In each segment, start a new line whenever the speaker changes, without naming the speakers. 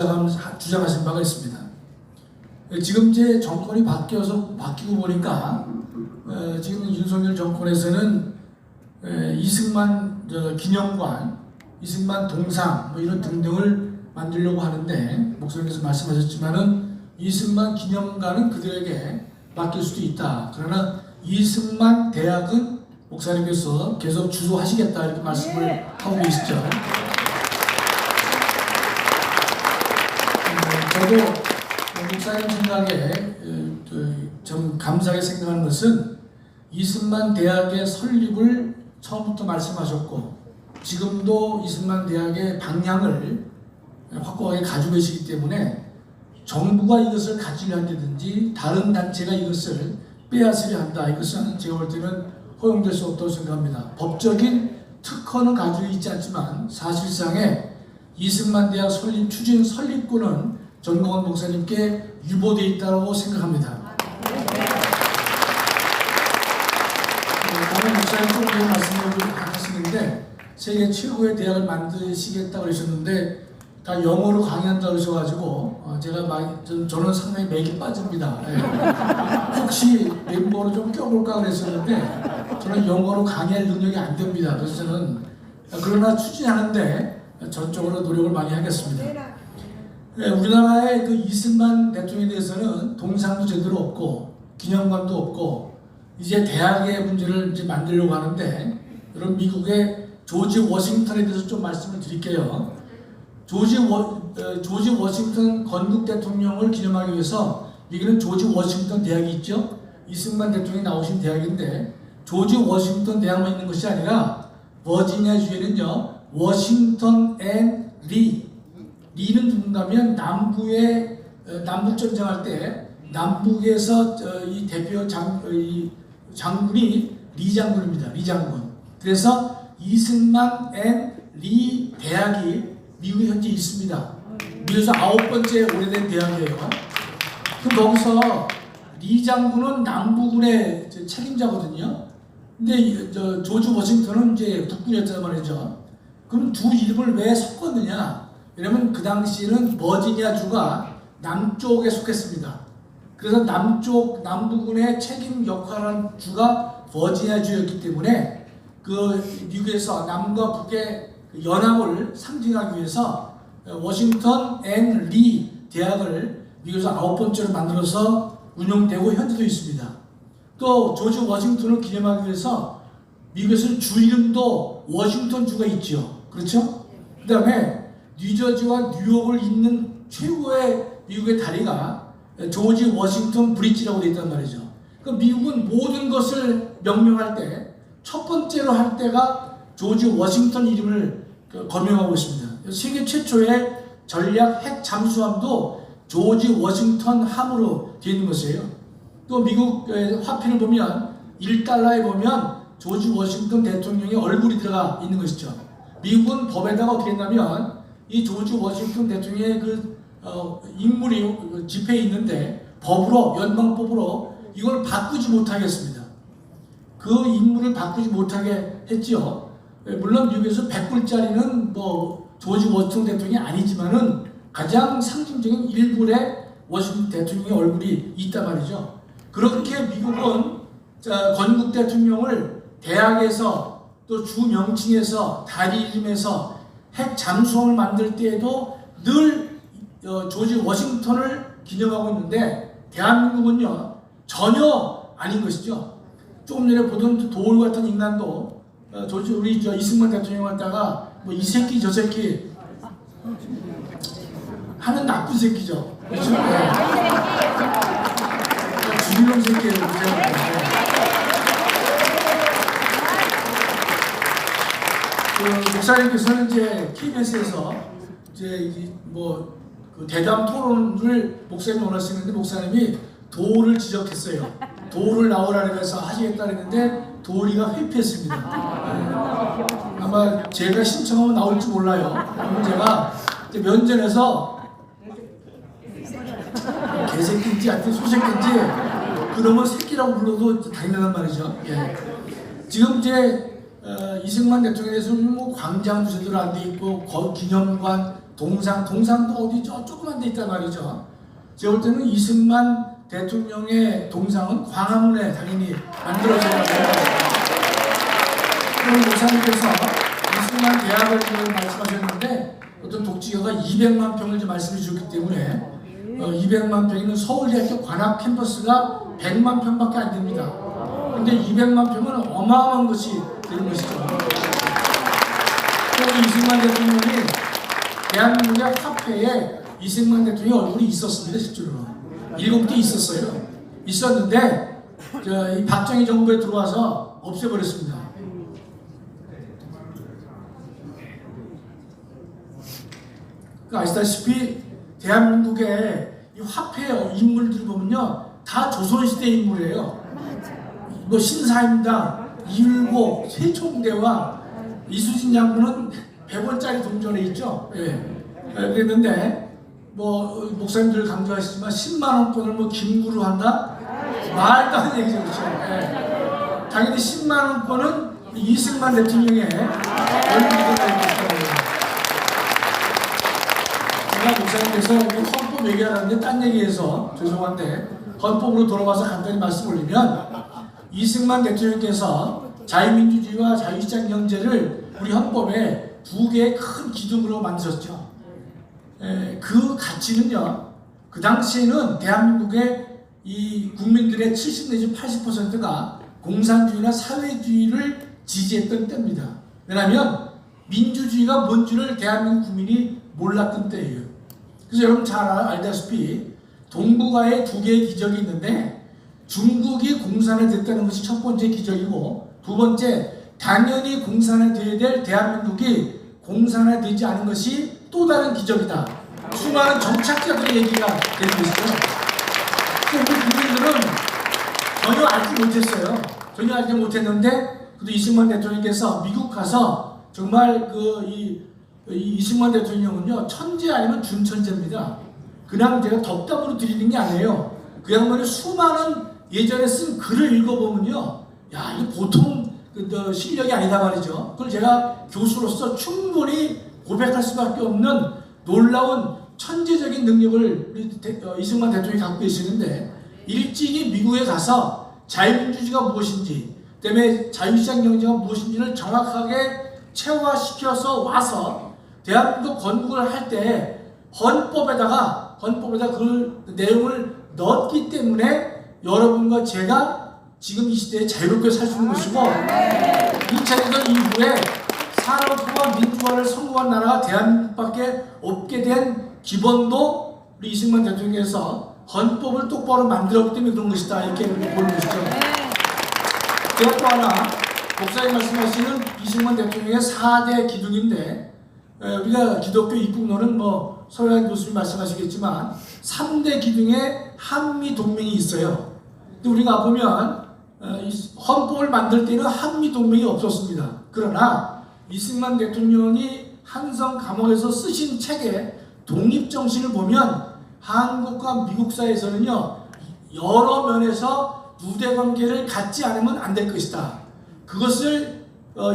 주장하신 바가 있습니다. 지금 제 정권이 바뀌고 보니까 지금 윤석열 정권에서는 이승만 기념관, 이승만 동상 뭐 이런 등등을 만들려고 하는데, 목사님께서 말씀하셨지만은 이승만 기념관은 그들에게 맡길 수도 있다. 그러나 이승만 대학은 목사님께서 계속 주도하시겠다 이렇게 말씀을 하고 계시죠. 저도 목사님 생각에 좀 감사하게 생각하는 것은 이승만 대학의 설립을 처음부터 말씀하셨고, 지금도 이승만 대학의 방향을 확고하게 가지고 계시기 때문에 정부가 이것을 가지려 한다든지 다른 단체가 이것을 빼앗으려 한다, 이것은 제가 볼 때는 허용될 수 없다고 생각합니다. 법적인 특허는 가지고 있지 않지만 사실상의 이승만 대학 설립 추진 설립권은 전광훈 목사님께 유보되어 있다고 생각합니다. 오늘 목사님 조금 전에 말씀하셨는데 세계 최고의 대학을 만드시겠다고 그러셨는데 다 영어로 강의한다고 그러셔가지고 저는 상당히 맥이 빠집니다. 혹시 멤버로 좀 껴볼까 그랬었는데 저는 영어로 강의할 능력이 안 됩니다. 그래서 저는 그러나 추진하는데 전적으로 노력을 많이 하겠습니다. 우리나라의 그 이승만 대통령에 대해서는 동상도 제대로 없고 기념관도 없고 이제 대학의 문제를 이제 만들려고 하는데, 여러분 미국의 조지 워싱턴에 대해서 좀 말씀을 드릴게요. 조지 워싱턴 건국 대통령을 기념하기 위해서 미국은 조지 워싱턴 대학이 있죠. 이승만 대통령이 나오신 대학인데 조지 워싱턴 대학만 있는 것이 아니라 버지니아주에는요 워싱턴 앤 리는 누군가면 남부의 남북전쟁할 때 남북에서 이 대표 장군이 리 장군입니다. 리 장군. 그래서 이승만 앤 리 대학이 미국에 현재 있습니다. 미국에서 9번째 오래된 대학이에요. 그럼 거기서 리 장군은 남부군의 책임자거든요. 근데 조지 워싱턴은 이제 국군이었단 말이죠. 그럼 두 이름을 왜 섞었느냐? 왜냐면 그 당시에는 버지니아주가 남쪽에 속했습니다. 그래서 남부군의 책임 역할한 주가 버지니아주였기 때문에 그 미국에서 남과 북의 연합을 상징하기 위해서 워싱턴 앤 리 대학을 미국에서 9번째로 만들어서 운영되고 현재도 있습니다. 또 조지 워싱턴을 기념하기 위해서 미국에서는 주 이름도 워싱턴 주가 있죠. 그렇죠? 그 다음에 뉴저지와 뉴욕을 잇는 최고의 미국의 다리가 조지 워싱턴 브릿지라고 되어 있단 말이죠. 그러니까 미국은 모든 것을 명명할 때 첫 번째로 할 때가 조지 워싱턴 이름을 거명하고 있습니다. 세계 최초의 전략 핵 잠수함도 조지 워싱턴 함으로 되어 있는 것이에요. 또 미국 화폐를 보면 1달러에 보면 조지 워싱턴 대통령의 얼굴이 들어가 있는 것이죠. 미국은 법에다가 어떻게 했냐면 이 조지 워싱턴 대통령의 인물이 집회에 있는데 법으로, 연방법으로 이걸 바꾸지 못하게 했습니다. 그 인물을 바꾸지 못하게 했지요. 물론 미국에서 100불짜리는 조지 워싱턴 대통령이 아니지만은 가장 상징적인 일부의 워싱턴 대통령의 얼굴이 있단 말이죠. 그렇게 미국은 건국 대통령을 대학에서 또 주 명칭에서 다리 이름에서 핵 잠수함을 만들 때에도 늘 조지 워싱턴을 기념하고 있는데 대한민국은요 전혀 아닌 것이죠. 조금 전에 보던 도울 같은 인간도 우리 이승만 대통령 갖다가 이 새끼 저 새끼 하는 나쁜 새끼죠. 그렇죠? 네. 주민놈 새끼예요. 목사님께서는 이제 KBS에서 대담 토론을 목사님이 원하시는데 목사님이 도울을 지적했어요. 도울을 나오라 그래서 하시겠다 그랬는데 도울이가 회피했습니다. 아마 제가 신청하면 나올지 몰라요. 그러면 제가 면전에서 개새끼인지 하여튼 소새끼인지 그놈을 새끼라고 불러도 당연한 말이죠. 예. 지금 이제 이승만 대통령에 대해서는 광장도 제대로 안 돼 있고 기념관 동상도 어디 조그만 데 있단 말이죠. 제가 볼 때는 이승만 대통령의 동상은 광화문에 당연히 만들어져야 돼요. 그럼 목사님께서 이승만 대학을 말씀하셨는데 어떤 독지가가 200만 평을 말씀해 주셨기 때문에 200만 평이면 서울대학교 관악 캠퍼스가 100만 평밖에 안 됩니다. 근데 200만 평은 어마어마한 것이 되는 것이죠. 그리고 이승만 대통령이 대한민국의 화폐에 이승만 대통령의 얼굴이 있었습니다. 실제로 7개 있었어요. 있었는데 이 박정희 정부에 들어와서 없애버렸습니다. 아시다시피 대한민국의 이 화폐 인물들 보면요 다 조선시대 인물이에요. 뭐 신사임당, 이율곡, 세종대왕, 이수진 장군은 100원짜리 동전에 있죠. 예. 그랬는데 뭐 목사님들 강조하시지만 10만 원권을 뭐 김구루 한다? 말도 안 되는 얘기죠. 그렇죠? 예. 당연히 10만 원권은 이승만 대통령의 얼굴이 되겠다. 제가 목사님께서 헌법 얘기하는데 딴 얘기해서 죄송한데 헌법으로 돌아와서 간단히 말씀 올리면 이승만 대통령께서 자유민주주의와 자유시장 경제를 우리 헌법에 두 개의 큰 기둥으로 만드셨죠. 그 가치는요, 그 당시에는 대한민국의 이 국민들의 70 내지 80%가 공산주의나 사회주의를 지지했던 때입니다. 왜냐하면 민주주의가 뭔지를 대한민국 국민이 몰랐던 때예요. 그래서 여러분 잘 알다시피 동북아에 두 개의 기적이 있는데 중국이 공산화됐다는 것이 첫 번째 기적이고 두 번째 당연히 공산화되어야 될 대한민국이 공산화되지 않은 것이 또 다른 기적이다. 수많은 정착자들의 얘기가 되는 것이죠. 우리 국민들은 전혀 알지 못했어요. 전혀 알지 못했는데 그래도 이승만 대통령께서 미국 가서 정말 이승만 대통령은요 천재 아니면 준천재입니다. 그냥 제가 덕담으로 드리는 게 아니에요. 그 양반이 수많은 예전에 쓴 글을 읽어보면요, 야 이거 보통 실력이 아니다 말이죠. 그걸 제가 교수로서 충분히 고백할 수밖에 없는 놀라운 천재적인 능력을 이승만 대통령이 갖고 계시는데 일찍이 미국에 가서 자유민주주의가 무엇인지, 그다음에 자유시장 경제가 무엇인지를 정확하게 체화시켜서 와서 대한민국 건국을 할 때 헌법에다가 그 내용을 넣었기 때문에 여러분과 제가 지금 이 시대에 자유롭게 살 수 있는 것이고 2차 대전 이후에 산업화와 민주화를 성공한 나라가 대한민국밖에 없게 된 기본도 우리 이승만 대통령께서 헌법을 똑바로 만들었기 때문에 그런 것이다 이렇게 보는 것이죠. 제가 또 하나 목사님 말씀하시는 이승만 대통령의 4대 기둥인데 우리가 기독교 입국론은 뭐 서울한 교수님 말씀하시겠지만 3대 기둥에 한미동맹이 있어요. 근데 우리가 보면 헌법을 만들 때는 한미동맹이 없었습니다. 그러나 이승만 대통령이 한성 감옥에서 쓰신 책의 독립정신을 보면 한국과 미국 사이에서는요 여러 면에서 유대관계를 갖지 않으면 안 될 것이다. 그것을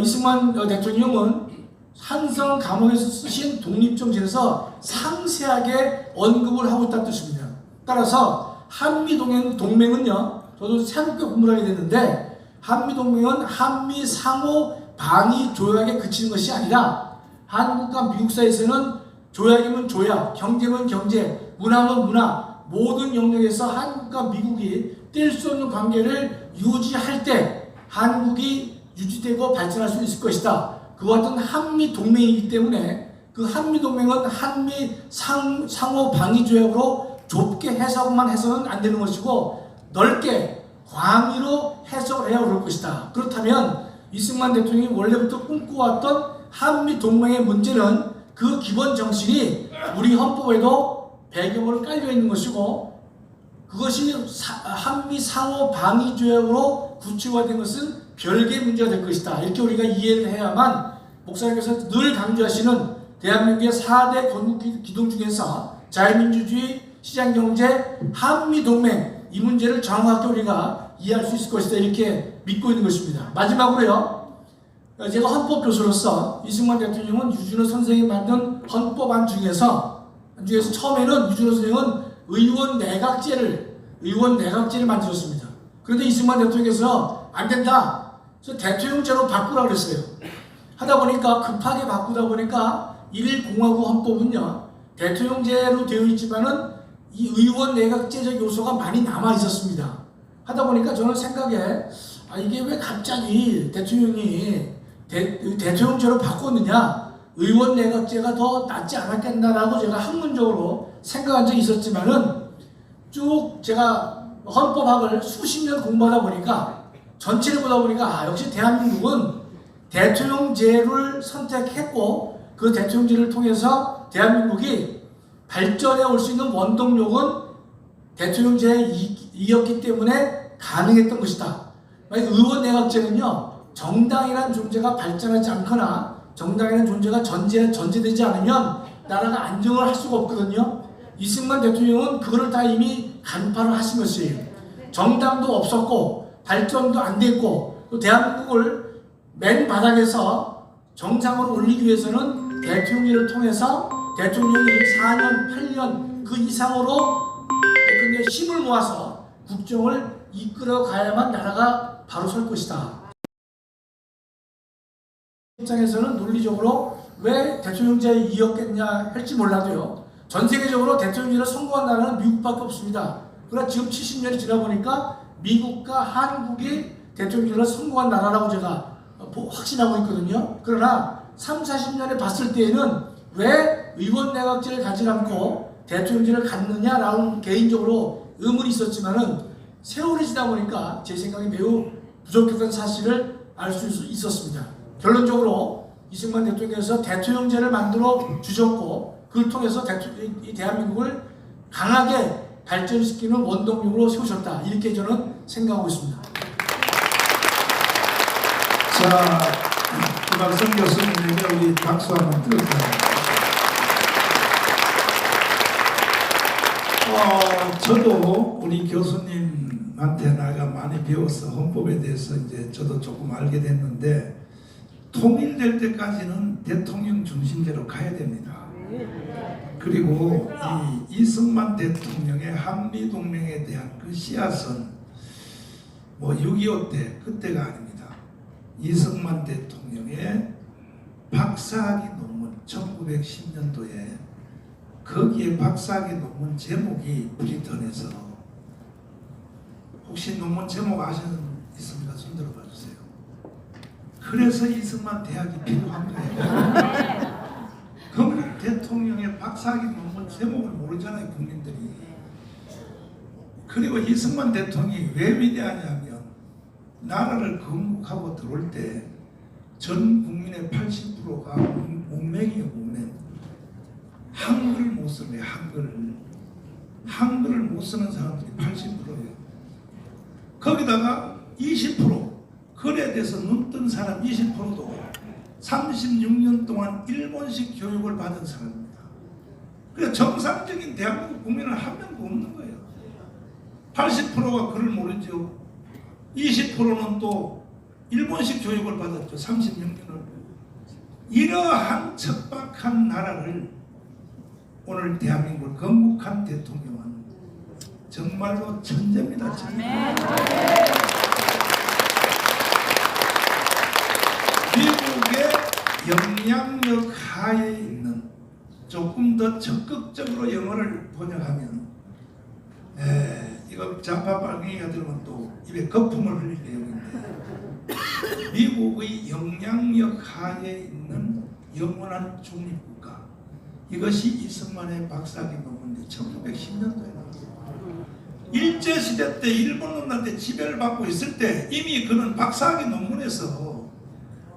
이승만 대통령은 한성 감옥에서 쓰신 독립정신에서 상세하게 언급을 하고 있다는 뜻입니다. 따라서 한미동맹은요, 저도 새롭게 공부를 하게 됐는데 한미동맹은 한미 상호 방위 조약에 그치는 것이 아니라 한국과 미국 사이에서는 조약이면 조약, 경제면 경제, 문화면 문화, 모든 영역에서 한국과 미국이 뗄 수 없는 관계를 유지할 때 한국이 유지되고 발전할 수 있을 것이다. 그와 같은 한미동맹이기 때문에 그 한미동맹은 한미 상호 방위조약으로 좁게 해석만 해서는 안 되는 것이고 넓게 광의로 해석을 해야 올 것이다. 그렇다면 이승만 대통령이 원래부터 꿈꿔왔던 한미동맹의 문제는 그 기본 정신이 우리 헌법에도 배경으로 깔려 있는 것이고 그것이 한미 상호 방위조약으로 구체화된 것은 별개의 문제가 될 것이다. 이렇게 우리가 이해를 해야만 목사님께서 늘 강조하시는 대한민국의 4대 건국 기둥 중에서 자유민주주의, 시장경제, 한미동맹 이 문제를 정확하게 우리가 이해할 수 있을 것이다. 이렇게 믿고 있는 것입니다. 마지막으로요. 제가 헌법 교수로서 이승만 대통령은 유준호 선생이 만든 헌법안 중에서 처음에는 유준호 선생은 의원 내각제를 만들었습니다. 그런데 이승만 대통령께서 안 된다. 그래서 대통령제로 바꾸라고 그랬어요. 하다 보니까 급하게 바꾸다 보니까 1일 공화국 헌법은요 대통령제로 되어 있지만은 이 의원 내각제적 요소가 많이 남아 있었습니다. 하다 보니까 저는 생각에 이게 왜 갑자기 대통령이 대통령제로 바꿨느냐, 의원 내각제가 더 낫지 않았겠나라고 제가 학문적으로 생각한 적이 있었지만은 쭉 제가 헌법학을 수십 년 공부하다 보니까 전체를 보다 보니까 역시 대한민국은 대통령제를 선택했고 그 대통령제를 통해서 대한민국이 발전해 올 수 있는 원동력은 대통령제이었기 때문에 가능했던 것이다. 의원 내각제는요 정당이라는 존재가 발전하지 않거나 정당이라는 존재가 전제되지 않으면 나라가 안정을 할 수가 없거든요. 이승만 대통령은 그거를 다 이미 간파를 하시면서요. 정당도 없었고 발전도 안 됐고 또 대한민국을 맨 바닥에서 정상으로 올리기 위해서는 대통령을 통해서 대통령이 4년, 8년 그 이상으로 힘을 모아서 국정을 이끌어 가야만 나라가 바로 설 것이다. 입장에서는 논리적으로 왜 대통령제에 이었겠냐 할지 몰라도요. 전 세계적으로 대통령제를 선고한 나라는 미국밖에 없습니다. 그러나 지금 70년이 지나 보니까 미국과 한국이 대통령제를 선고한 나라라고 제가 확신하고 있거든요. 그러나 30, 40년에 봤을 때에는 왜 의원 내각제를 가지 않고 대통령제를 갖느냐라는 개인적으로 의문이 있었지만은 세월이 지나 보니까 제 생각이 매우 부족했던 사실을 알 수 있었습니다. 결론적으로 이승만 대통령께서 대통령제를 만들어 주셨고 그걸 통해서 이 대한민국을 강하게 발전시키는 원동력으로 세우셨다. 이렇게 저는 생각하고 있습니다.
자, 김학성 교수님에게 우리 박수 한번 드릴까요? 저도 우리 교수님한테 내가 많이 배워서 헌법에 대해서 이제 저도 조금 알게 됐는데 통일될 때까지는 대통령 중심제로 가야 됩니다. 그리고 이 이승만 대통령의 한미동맹에 대한 그 씨앗은 뭐 6.25 때 그때가 아닙니다. 이승만 대통령의 박사학위 논문 1910년도에 거기에 박사학위 논문 제목이 브리턴에서 혹시 논문 제목 아시는 분 있습니까? 손 들어봐 주세요. 그래서 이승만 대학이 필요한 거예요. 그럼 대통령의 박사학위 논문 제목을 모르잖아요, 국민들이. 그리고 이승만 대통령이 왜 위대하냐면 나라를 건국하고 들어올 때 전 국민의 80%가 문맹이에요, 문맹. 한글을 못 쓰네, 한글을 못 쓰는 사람들이 80%예요. 거기다가 20% 글에 대해서 눈뜬 사람 20%도 36년 동안 일본식 교육을 받은 사람입니다. 그래서 정상적인 대한민국 국민은 한 명도 없는 거예요. 80%가 글을 모르죠. 20%는 또 일본식 교육을 받았죠. 36년을. 이러한 척박한 나라를 오늘 대한민국을 건국한 대통령은 정말로 천재입니다. 천재. 미국의 영향력 하에 있는 조금 더 적극적으로 영어를 번역하면 이거 좌파 빨갱이가 들으면 또 입에 거품을 흘릴 내용인데 미국의 영향력 하에 있는 영원한 중립국가, 이것이 이승만의 박사학위 논문이 1910년도에 나왔어요. 일제시대 때 일본 놈들한테 지배를 받고 있을 때 이미 그는 박사학위 논문에서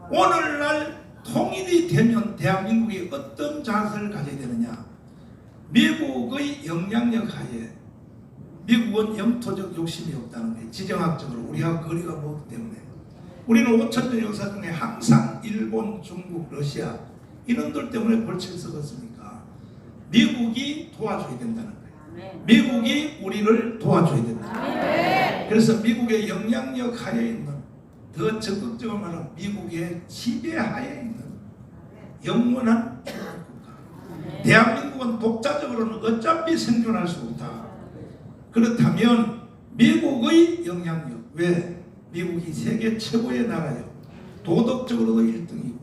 오늘날 통일이 되면 대한민국이 어떤 자세를 가져야 되느냐, 미국의 영향력 하에 미국은 영토적 욕심이 없다는 거예요. 지정학적으로 우리하고 거리가 멀기 때문에 우리는 5천년 역사 중에 항상 일본, 중국, 러시아 이런들 때문에 벌칙을 썩었으니까 미국이 도와줘야 된다는 거예요. 미국이 우리를 도와줘야 된다. 그래서 미국의 영향력 하에 있는 더 적극적으로 말하면 미국의 지배하에 있는 영원한 중립국가. 대한민국은 독자적으로는 어차피 생존할 수 없다. 그렇다면 미국의 영향력, 왜? 미국이 세계 최고의 나라예요. 도덕적으로도 1등이고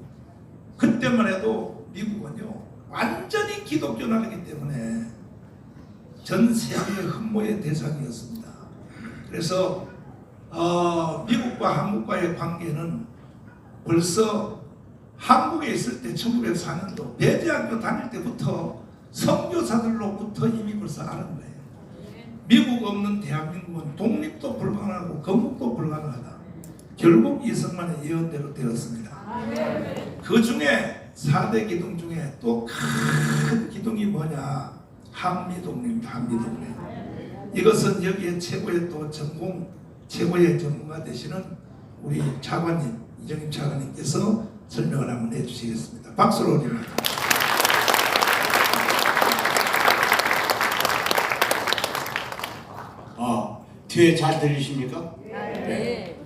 그때만 해도 미국은요 완전히 기독교 나라이기 때문에 전 세계의 흠모의 대상이었습니다. 그래서 미국과 한국과의 관계는 벌써 한국에 있을 때 1904년도 배제학교 다닐 때부터 선교사들로부터 이미 벌써 아는 거예요. 미국 없는 대한민국은 독립도 불가능하고 건국도 불가능하다. 결국 이승만의 예언대로 되었습니다. 그 중에 4대 기둥 중에 또 큰 기둥이 뭐냐? 한미독립입니다. 한미독립. 이것은 여기에 최고의 또 최고의 전문가 되시는 우리 차관님, 이정임 차관님께서 설명을 한번 해주시겠습니다. 박수로 드립니다.
뒤에 잘 들리십니까?
네.